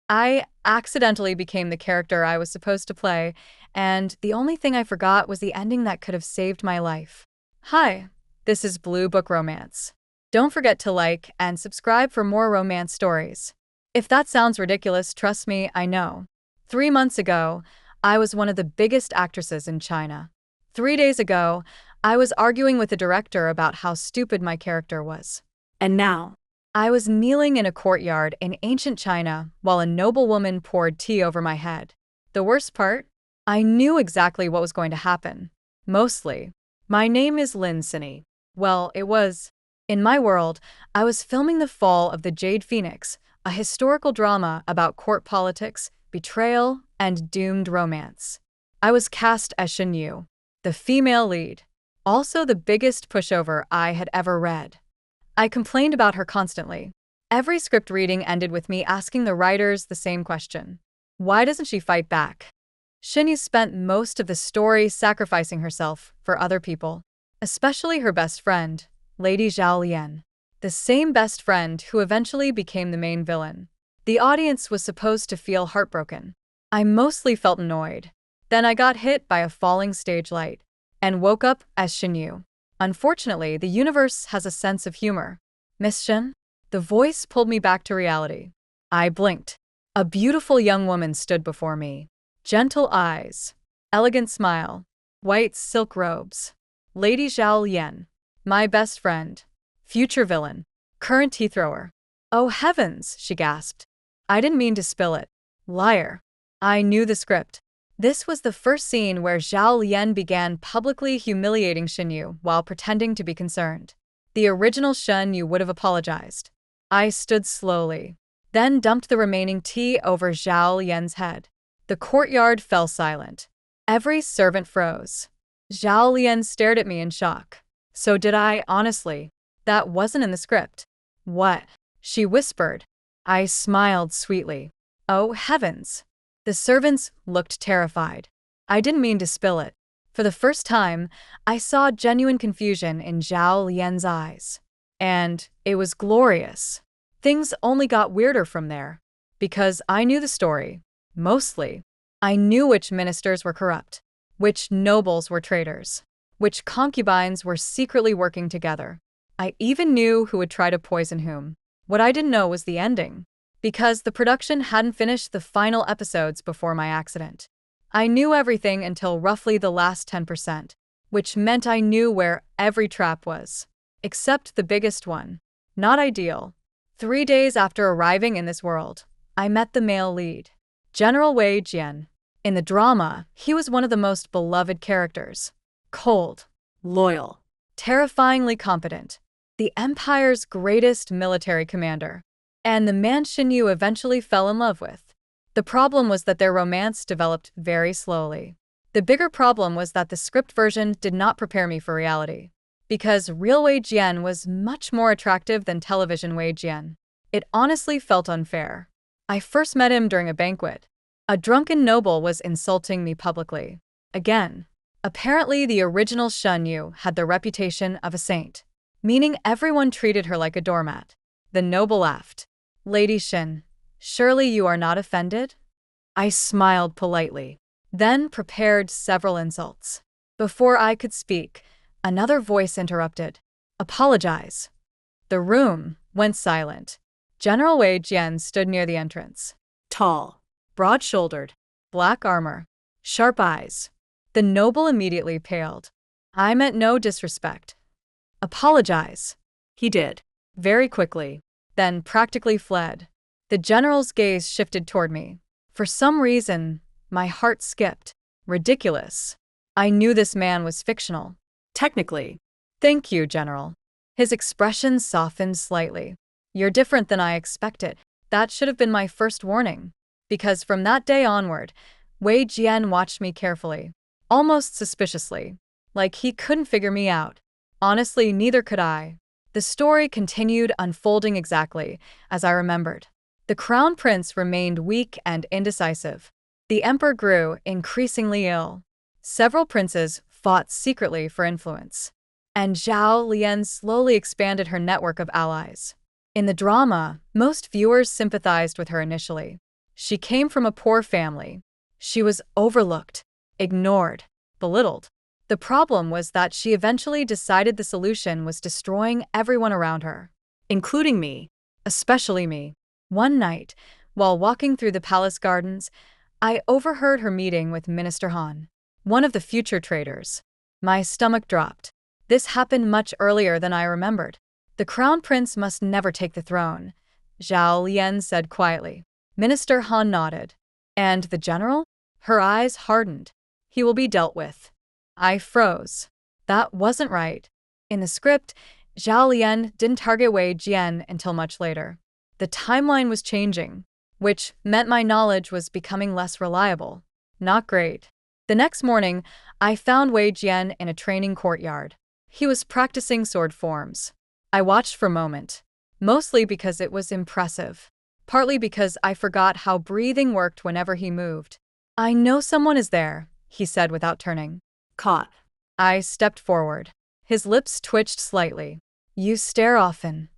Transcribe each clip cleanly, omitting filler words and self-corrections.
I accidentally became the character I was supposed to play, and the only thing I forgot was the ending that could have saved my life. Hi, this is Blue Book Romance. Don't forget to like and subscribe for more romance stories. If that sounds ridiculous, trust me, I know. 3 months ago, I was one of the biggest actresses in China. 3 days ago, I was arguing with the director about how stupid my character was. And now, I was kneeling in a courtyard in ancient China while a noblewoman poured tea over my head. The worst part? I knew exactly what was going to happen. Mostly. My name is Lin Sinny. Well, it was. In my world, I was filming The Fall of the Jade Phoenix, a historical drama about court politics, betrayal, and doomed romance. I was cast as Shen Yue, the female lead, also the biggest pushover I had ever read. I complained about her constantly. Every script reading ended with me asking the writers the same question. Why doesn't she fight back? Shen Yue spent most of the story sacrificing herself for other people, especially her best friend, Lady Zhao Lian, the same best friend who eventually became the main villain. The audience was supposed to feel heartbroken. I mostly felt annoyed. Then I got hit by a falling stage light and woke up as Shen Yue. Unfortunately, the universe has a sense of humor. Miss Shen? The voice pulled me back to reality. I blinked. A beautiful young woman stood before me. Gentle eyes, elegant smile, white silk robes. Lady Zhao Lian, my best friend, future villain, current tea thrower. Oh heavens, she gasped. I didn't mean to spill it. Liar. I knew the script. This was the first scene where Zhao Lian began publicly humiliating Shen Yue while pretending to be concerned. The original Shen Yue would have apologized. I stood slowly, then dumped the remaining tea over Zhao Lian's head. The courtyard fell silent. Every servant froze. Zhao Lian stared at me in shock. So did I, honestly. That wasn't in the script. What? She whispered. I smiled sweetly. Oh heavens. The servants looked terrified. I didn't mean to spill it. For the first time, I saw genuine confusion in Zhao Lian's eyes. And it was glorious. Things only got weirder from there. Because I knew the story. Mostly. I knew which ministers were corrupt, which nobles were traitors, which concubines were secretly working together. I even knew who would try to poison whom. What I didn't know was the ending. Because the production hadn't finished the final episodes before my accident. I knew everything until roughly the last 10%, which meant I knew where every trap was. Except the biggest one. Not ideal. 3 days after arriving in this world, I met the male lead, General Wei Jian. In the drama, he was one of the most beloved characters. Cold, loyal, terrifyingly competent. The Empire's greatest military commander. And the man Shen Yue eventually fell in love with. The problem was that their romance developed very slowly. The bigger problem was that the script version did not prepare me for reality. Because real Wei Jian was much more attractive than television Wei Jian. It honestly felt unfair. I first met him during a banquet. A drunken noble was insulting me publicly. Again. Apparently the original Shen Yue had the reputation of a saint, meaning everyone treated her like a doormat. The noble laughed. Lady Shen, surely you are not offended? I smiled politely, then prepared several insults. Before I could speak, another voice interrupted. Apologize. The room went silent. General Wei Jian stood near the entrance. Tall, broad-shouldered, black armor, sharp eyes. The noble immediately paled. I meant no disrespect. Apologize. He did, very quickly. Then practically fled. The general's gaze shifted toward me. For some reason, my heart skipped. Ridiculous. I knew this man was fictional. Technically. Thank you, General. His expression softened slightly. You're different than I expected. That should have been my first warning. Because from that day onward, Wei Jian watched me carefully. Almost suspiciously. Like he couldn't figure me out. Honestly, neither could I. The story continued unfolding exactly as I remembered. The crown prince remained weak and indecisive. The emperor grew increasingly ill. Several princes fought secretly for influence. And Zhao Lian slowly expanded her network of allies. In the drama, most viewers sympathized with her initially. She came from a poor family. She was overlooked, ignored, belittled. The problem was that she eventually decided the solution was destroying everyone around her, including me, especially me. One night, while walking through the palace gardens, I overheard her meeting with Minister Han, one of the future traders. My stomach dropped. This happened much earlier than I remembered. The crown prince must never take the throne, Zhao Lian said quietly. Minister Han nodded. And the general? Her eyes hardened. He will be dealt with. I froze. That wasn't right. In the script, Zhao Lian didn't target Wei Jian until much later. The timeline was changing, which meant my knowledge was becoming less reliable. Not great. The next morning, I found Wei Jian in a training courtyard. He was practicing sword forms. I watched for a moment, mostly because it was impressive, partly because I forgot how breathing worked whenever he moved. I know someone is there, he said without turning. Caught. I stepped forward. His lips twitched slightly. You stare often.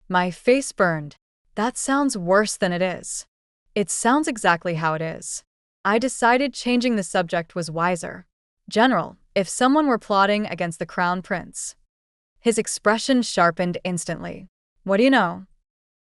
My face burned. That sounds worse than it is. It sounds exactly how it is. I decided changing the subject was wiser. General, if someone were plotting against the crown prince. His expression sharpened instantly. What do you know?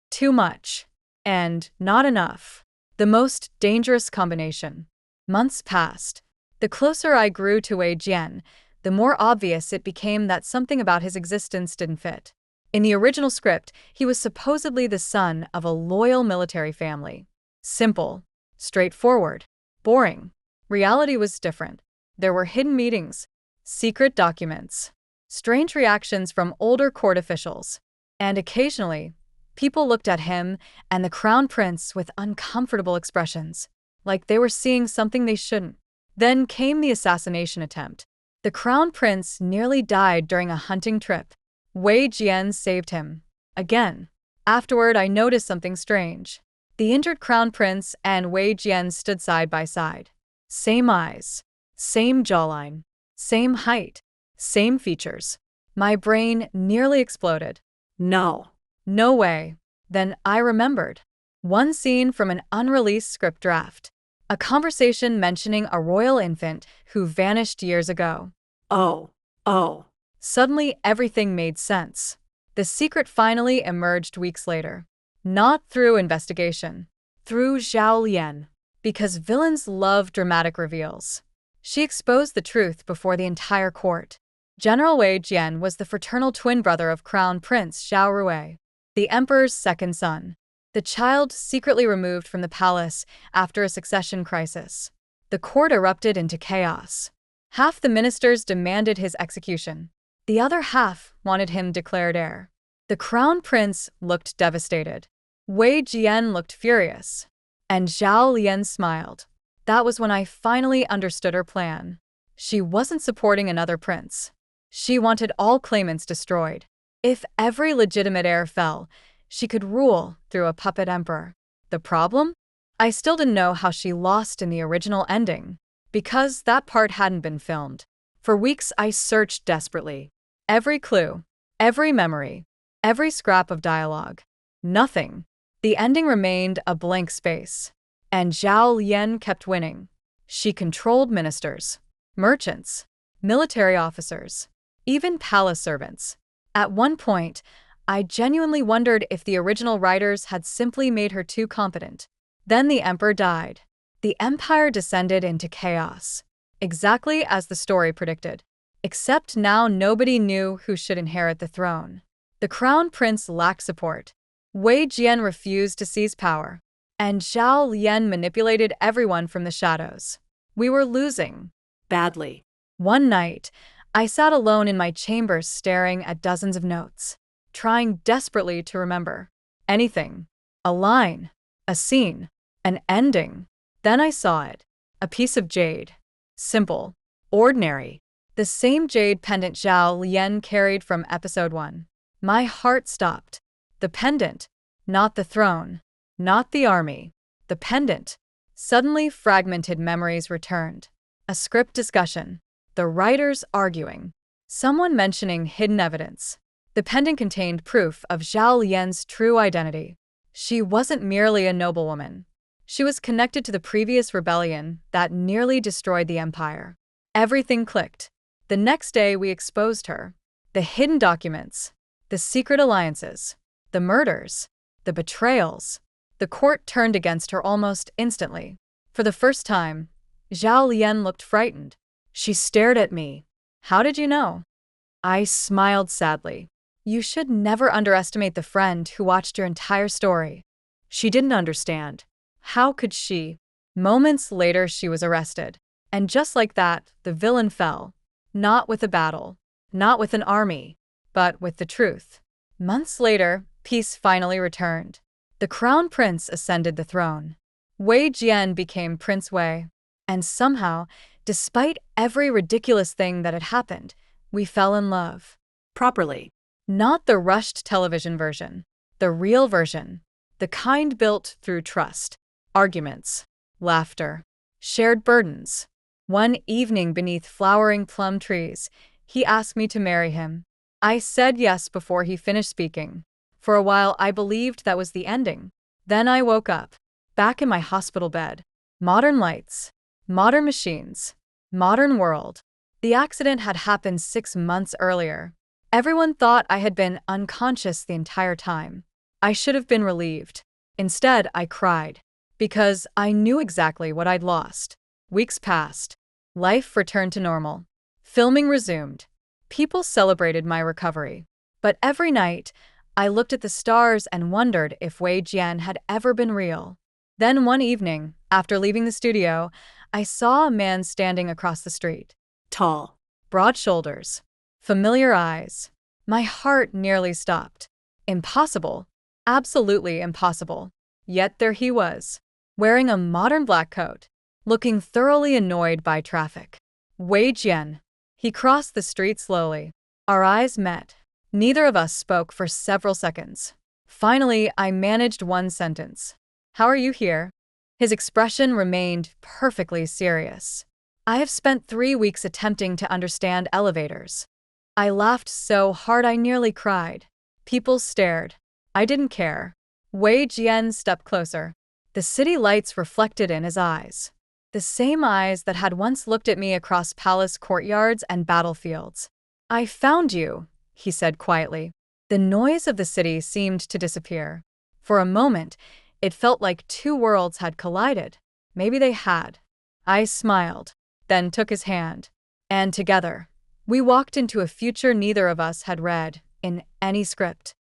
Too much. And not enough. The most dangerous combination. Months passed. The closer I grew to Wei Jian, the more obvious it became that something about his existence didn't fit. In the original script, he was supposedly the son of a loyal military family. Simple, straightforward, boring. Reality was different. There were hidden meetings, secret documents, strange reactions from older court officials, and occasionally, people looked at him and the crown prince with uncomfortable expressions, like they were seeing something they shouldn't. Then came the assassination attempt. The crown prince nearly died during a hunting trip. Wei Jian saved him. Again. Afterward, I noticed something strange. The injured crown prince and Wei Jian stood side by side. Same eyes, same jawline, same height, same features. My brain nearly exploded. No. No way. Then I remembered. One scene from an unreleased script draft. A conversation mentioning a royal infant who vanished years ago. Oh. Suddenly, everything made sense. The secret finally emerged weeks later. Not through investigation. Through Zhao Lian. Because villains love dramatic reveals. She exposed the truth before the entire court. General Wei Jian was the fraternal twin brother of Crown Prince Zhao Rui, the emperor's second son. The child secretly removed from the palace after a succession crisis. The court erupted into chaos. Half the ministers demanded his execution. The other half wanted him declared heir. The crown prince looked devastated. Wei Jian looked furious. And Zhao Lian smiled. That was when I finally understood her plan. She wasn't supporting another prince. She wanted all claimants destroyed. If every legitimate heir fell, she could rule through a puppet emperor. The problem? I still didn't know how she lost in the original ending, because that part hadn't been filmed. For weeks I searched desperately. Every clue, every memory, every scrap of dialogue. Nothing. The ending remained a blank space. And Zhao Lian kept winning. She controlled ministers, merchants, military officers, even palace servants. At one point, I genuinely wondered if the original writers had simply made her too competent. Then the emperor died. The empire descended into chaos, exactly as the story predicted. Except now nobody knew who should inherit the throne. The crown prince lacked support. Wei Jian refused to seize power. And Zhao Lian manipulated everyone from the shadows. We were losing. Badly. One night, I sat alone in my chambers staring at dozens of notes, trying desperately to remember anything. A line, a scene, an ending. Then I saw it. A piece of jade. Simple. Ordinary. The same jade pendant Zhao Lian carried from episode 1. My heart stopped. The pendant, not the throne, not the army. The pendant. Suddenly fragmented memories returned. A script discussion. The writers arguing. Someone mentioning hidden evidence. The pendant contained proof of Zhao Lian's true identity. She wasn't merely a noblewoman. She was connected to the previous rebellion that nearly destroyed the empire. Everything clicked. The next day, we exposed her. The hidden documents, the secret alliances, the murders, the betrayals. The court turned against her almost instantly. For the first time, Zhao Lian looked frightened. She stared at me. "How did you know?" I smiled sadly. "You should never underestimate the friend who watched your entire story." She didn't understand. How could she? Moments later, she was arrested. And just like that, the villain fell. Not with a battle, not with an army, but with the truth. Months later, peace finally returned. The crown prince ascended the throne. Wei Jian became Prince Wei. And somehow, despite every ridiculous thing that had happened, we fell in love. Properly. Not the rushed television version. The real version. The kind built through trust, arguments, laughter, shared burdens. One evening beneath flowering plum trees, he asked me to marry him. I said yes before he finished speaking. For a while, I believed that was the ending. Then I woke up, back in my hospital bed. Modern lights, modern machines, modern world. The accident had happened 6 months earlier. Everyone thought I had been unconscious the entire time. I should have been relieved. Instead, I cried, because I knew exactly what I'd lost. Weeks passed. Life returned to normal. Filming resumed. People celebrated my recovery. But every night, I looked at the stars and wondered if Wei Jian had ever been real. Then one evening, after leaving the studio, I saw a man standing across the street. Tall. Broad shoulders. Familiar eyes. My heart nearly stopped. Impossible. Absolutely impossible. Yet there he was, wearing a modern black coat, looking thoroughly annoyed by traffic. Wei Jian. He crossed the street slowly. Our eyes met. Neither of us spoke for several seconds. Finally, I managed one sentence. "How are you here?" His expression remained perfectly serious. I have spent 3 weeks attempting to understand elevators. I laughed so hard I nearly cried. People stared. I didn't care. Wei Jian stepped closer. The city lights reflected in his eyes. The same eyes that had once looked at me across palace courtyards and battlefields. "I found you," he said quietly. The noise of the city seemed to disappear. For a moment, it felt like 2 worlds had collided. Maybe they had. I smiled, then took his hand. And together, we walked into a future neither of us had read in any script.